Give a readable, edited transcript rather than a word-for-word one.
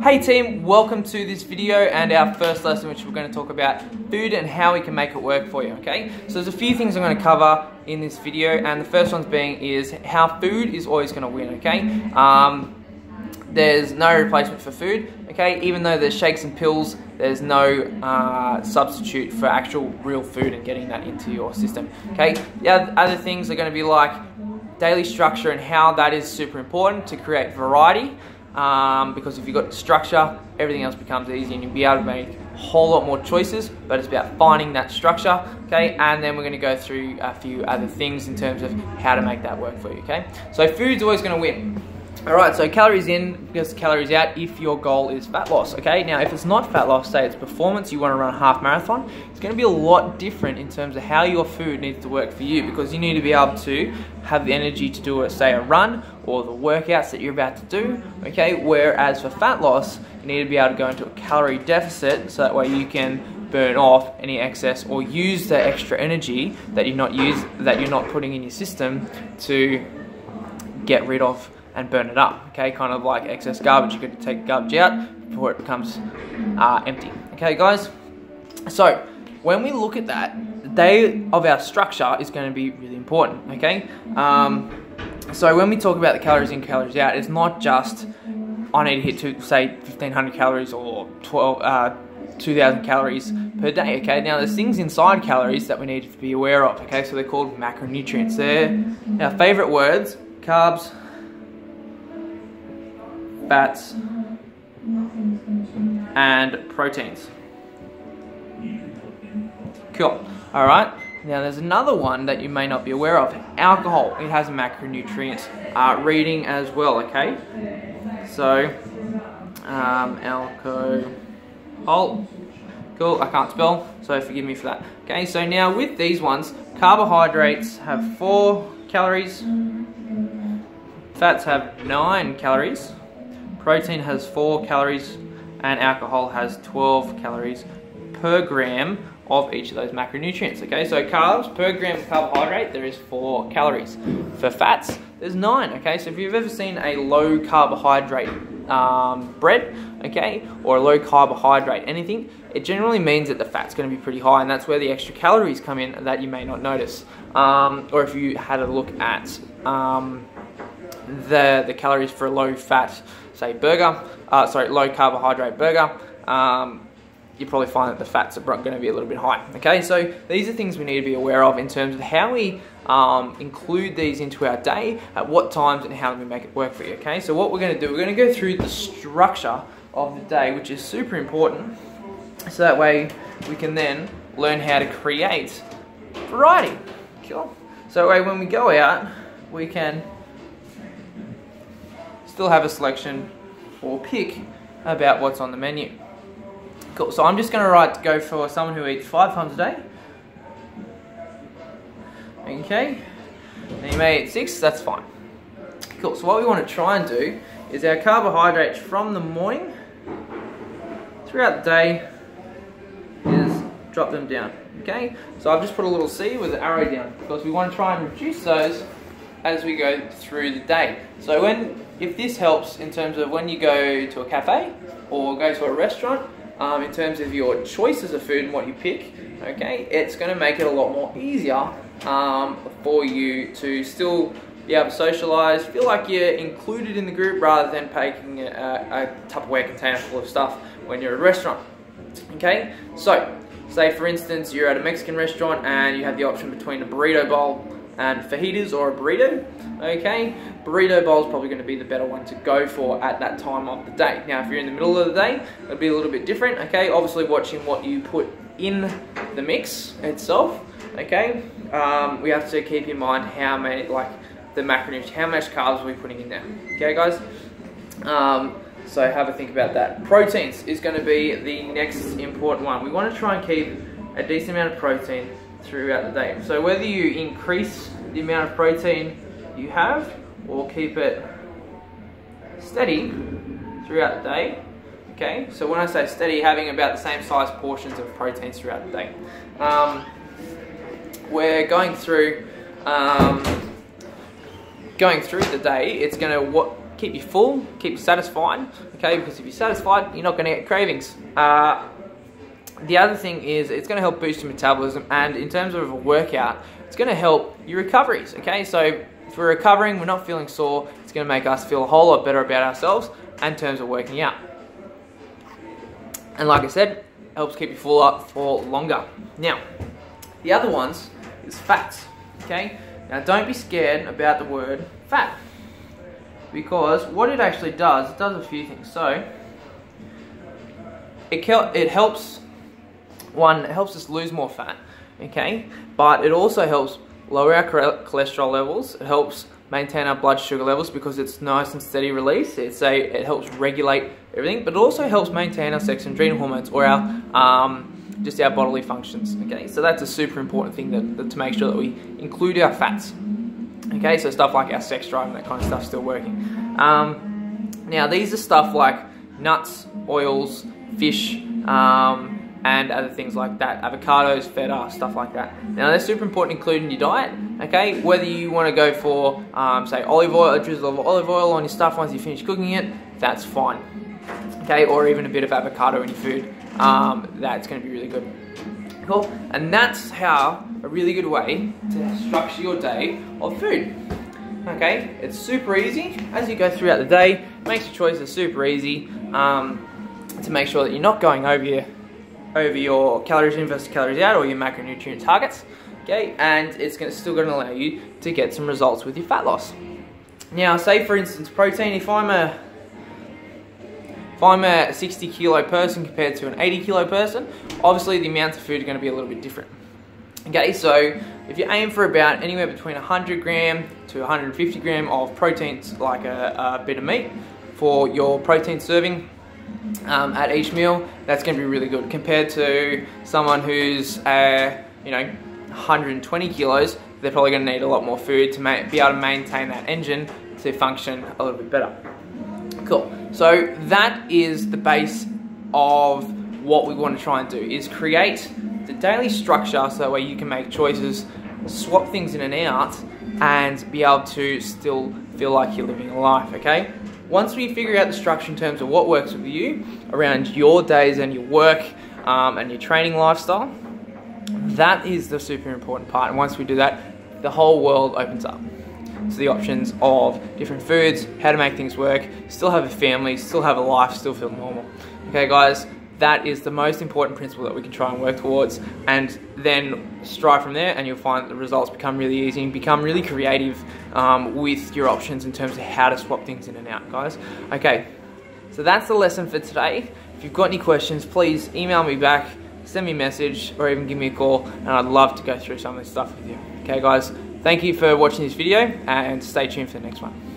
Hey team, welcome to this video and our first lesson, which we're going to talk about food and how we can make it work for you, okay? So there's a few things I'm going to cover in this video, and the first one's being is how food is always going to win, okay? There's no replacement for food, okay? Even though there's shakes and pills, there's no substitute for actual real food and getting that into your system, okay? The other things are going to be like daily structure and how that is super important to create variety. Because if you've got structure, everything else becomes easy and you'll be able to make a whole lot more choices, but it's about finding that structure, okay? And then we're going to go through a few other things in terms of how to make that work for you, okay? So food's always going to win. Alright, so calories in because calories out if your goal is fat loss, okay? Now if it's not fat loss, say it's performance, you want to run a half marathon, it's going to be a lot different in terms of how your food needs to work for you, because you need to be able to have the energy to do, say, a run or the workouts that you're about to do, okay? Whereas for fat loss, you need to be able to go into a calorie deficit so that way you can burn off any excess or use the extra energy that you're not putting in your system to get rid of and burn it up, okay? Kind of like excess garbage. You could take garbage out before it becomes empty, okay, guys? So when we look at that, the day of our structure is going to be really important, okay? So when we talk about the calories in, calories out, it's not just I need to hit to say 1,500 calories or 2,000 calories per day, okay? Now there's things inside calories that we need to be aware of, okay? So they're called macronutrients. They're our favorite words: carbs, fats, and proteins. Cool. Alright, now there's another one that you may not be aware of: alcohol. It has a macronutrient reading as well, okay? So, alcohol. Cool, I can't spell, so forgive me for that. Okay, so now with these ones, carbohydrates have 4 calories, fats have 9 calories, protein has 4 calories, and alcohol has 12 calories per gram of each of those macronutrients, okay? So carbs, per gram of carbohydrate, there is 4 calories. For fats, there's 9, okay? So if you've ever seen a low carbohydrate bread, okay, or a low carbohydrate anything, it generally means that the fat's going to be pretty high, and that's where the extra calories come in that you may not notice. Or if you had a look at the calories for a low fat, say burger, low carbohydrate burger, you probably find that the fats are going to be a little bit high, okay? So these are things we need to be aware of in terms of how we include these into our day, at what times, and how we make it work for you, okay? So what we're going to do, we're going to go through the structure of the day, which is super important, so that way we can then learn how to create variety. Cool. So that way when we go out, we can still have a selection or pick about what's on the menu. Cool, so I'm just going to go for someone who eats 5 times a day. Okay, and you may eat 6, that's fine. Cool, so what we want to try and do is our carbohydrates from the morning throughout the day is drop them down, okay? So I've just put a little C with an arrow down because we want to try and reduce those as we go through the day. So if this helps in terms of when you go to a cafe or go to a restaurant, in terms of your choices of food and what you pick, okay, it's going to make it a lot more easier for you to still be able to socialise, feel like you're included in the group rather than taking a Tupperware container full of stuff when you're at a restaurant, okay? So, say for instance you're at a Mexican restaurant and you have the option between a burrito bowl and fajitas or a burrito, okay? Burrito bowl is probably going to be the better one to go for at that time of the day. Now if you're in the middle of the day, it'll be a little bit different, okay? Obviously watching what you put in the mix itself, okay? We have to keep in mind how many, like the macronutrients, how much carbs are we putting in there, okay guys? So have a think about that. Proteins is going to be the next important one. We want to try and keep a decent amount of protein throughout the day. So whether you increase the amount of protein you have or keep it steady throughout the day, okay? So when I say steady, having about the same size portions of proteins throughout the day. We're going through the day, it's going to keep you full, keep you satisfied, okay, because if you're satisfied, you're not going to get cravings. The other thing is it's going to help boost your metabolism, and in terms of a workout, it's going to help your recoveries, okay? So if we're recovering, we're not feeling sore, it's going to make us feel a whole lot better about ourselves in terms of working out. And like I said, it helps keep you full up for longer. Now, the other ones is fats, okay? Now don't be scared about the word fat, because what it actually does, it does a few things. So it helps, one, it helps us lose more fat, okay? But it also helps lower our cholesterol levels. It helps maintain our blood sugar levels because it's nice and steady release. It helps regulate everything, but it also helps maintain our sex and adrenal hormones, or our just our bodily functions. Okay, so that's a super important thing that to make sure that we include our fats. Okay, so stuff like our sex drive and that kind of stuff still working. Now these are stuff like nuts, oils, fish, and other things like that, avocados, feta, stuff like that. Now they're super important to include in your diet, okay? Whether you want to go for, say, olive oil, a drizzle of olive oil on your stuff once you finish cooking it, that's fine, okay? Or even a bit of avocado in your food, that's going to be really good. Cool, and that's how a really good way to structure your day of food. Okay, it's super easy. As you go throughout the day, makes your choices super easy to make sure that you're not going over your calories in versus calories out, or your macronutrient targets, okay? And it's still going to allow you to get some results with your fat loss. Now, say for instance, protein, if I'm a 60 kilo person compared to an 80 kilo person, obviously the amounts of food are going to be a little bit different. Okay, so if you aim for about anywhere between 100 gram to 150 gram of proteins, like a bit of meat, for your protein serving, at each meal, that's going to be really good compared to someone who's 120 kilos. They're probably going to need a lot more food to be able to maintain that engine to function a little bit better. Cool. So that is the base of what we want to try and do, is create the daily structure so that way you can make choices, swap things in and out, and be able to still feel like you're living a life, okay? Once we figure out the structure in terms of what works with you around your days and your work and your training lifestyle, that is the super important part. And once we do that, the whole world opens up. So the options of different foods, how to make things work, still have a family, still have a life, still feel normal. Okay guys, that is the most important principle that we can try and work towards, and then strive from there, and you'll find that the results become really easy and become really creative with your options in terms of how to swap things in and out, guys. Okay, so that's the lesson for today. If you've got any questions, please email me back, send me a message, or even give me a call, and I'd love to go through some of this stuff with you. Okay guys, thank you for watching this video, and stay tuned for the next one.